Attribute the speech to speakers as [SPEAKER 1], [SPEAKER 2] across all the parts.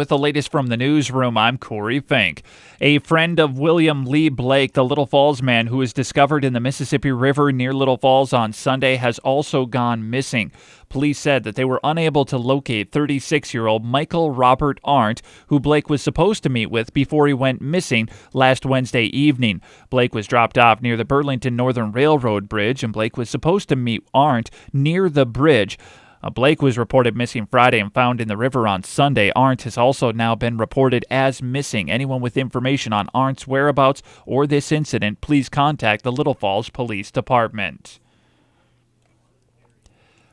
[SPEAKER 1] With the latest from the newsroom, I'm Corey Fink. A friend of William Lee Blake, the Little Falls man who was discovered in the Mississippi River near Little Falls on Sunday, has also gone missing. Police said that they were unable to locate 36-year-old Michael Robert Arndt, who Blake was supposed to meet with before he went missing last Wednesday evening. Blake was dropped off near the Burlington Northern Railroad Bridge, and Blake was supposed to meet Arndt near the bridge. Blake was reported missing Friday and found in the river on Sunday. Arndt has also now been reported as missing. Anyone with information on Arndt's whereabouts or this incident, please contact the Little Falls Police Department.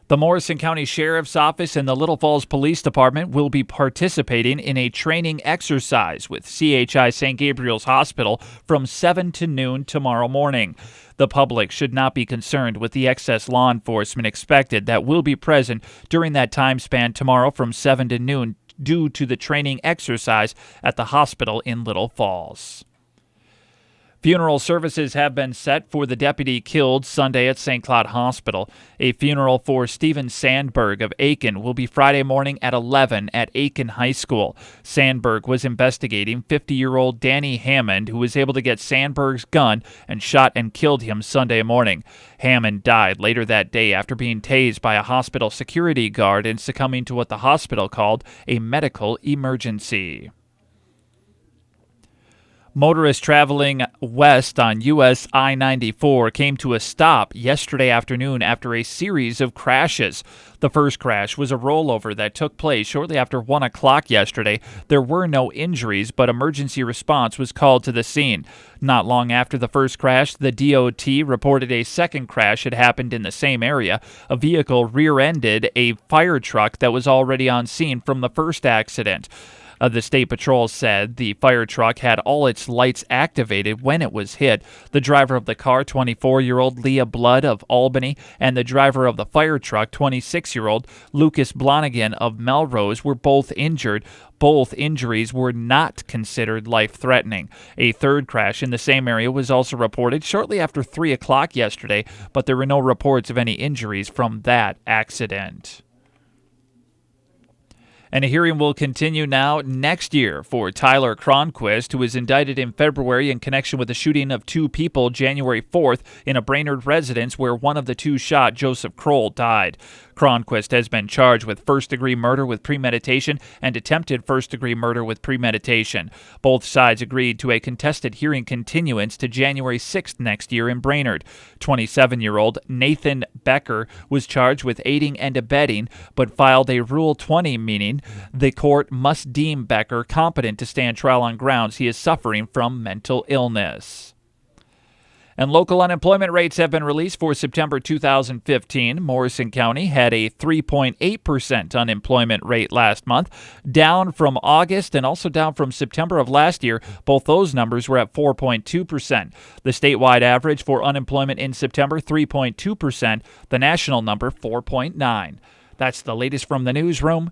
[SPEAKER 1] The Morrison County Sheriff's Office and the Little Falls Police Department will be participating in a training exercise with CHI St. Gabriel's Hospital from 7 to noon tomorrow morning. The public should not be concerned with the excess law enforcement expected that will be present during that time span tomorrow from 7 to noon due to the training exercise at the hospital in Little Falls. Funeral services have been set for the deputy killed Sunday at St. Cloud Hospital. A funeral for Stephen Sandberg of Aiken will be Friday morning at 11 at Aiken High School. Sandberg was investigating 50-year-old Danny Hammond, who was able to get Sandberg's gun and shot and killed him Sunday morning. Hammond died later that day after being tased by a hospital security guard and succumbing to what the hospital called a medical emergency. Motorists traveling west on US I-94 came to a stop yesterday afternoon after a series of crashes. The first crash was a rollover that took place shortly after 1 o'clock yesterday. There were no injuries, but emergency response was called to the scene. Not long after the first crash, the DOT reported a second crash had happened in the same area. A vehicle rear-ended a fire truck that was already on scene from the first accident. The State Patrol said the fire truck had all its lights activated when it was hit. The driver of the car, 24-year-old Leah Blood of Albany, and the driver of the fire truck, 26-year-old Lucas Blonigan of Melrose, were both injured. Both injuries were not considered life-threatening. A third crash in the same area was also reported shortly after 3 o'clock yesterday, but there were no reports of any injuries from that accident. And a hearing will continue now next year for Tyler Cronquist, who was indicted in February in connection with the shooting of two people January 4th in a Brainerd residence where one of the two shot, Joseph Kroll, died. Cronquist has been charged with first-degree murder with premeditation and attempted first-degree murder with premeditation. Both sides agreed to a contested hearing continuance to January 6th next year in Brainerd. 27-year-old Nathan Becker was charged with aiding and abetting, but filed a Rule 20, meaning the court must deem Becker competent to stand trial on grounds he is suffering from mental illness. And local unemployment rates have been released for September 2015. Morrison County had a 3.8% unemployment rate last month, down from August and also down from September of last year. Both those numbers were at 4.2%. The statewide average for unemployment in September, 3.2%. The national number, 4.9%. That's the latest from the newsroom.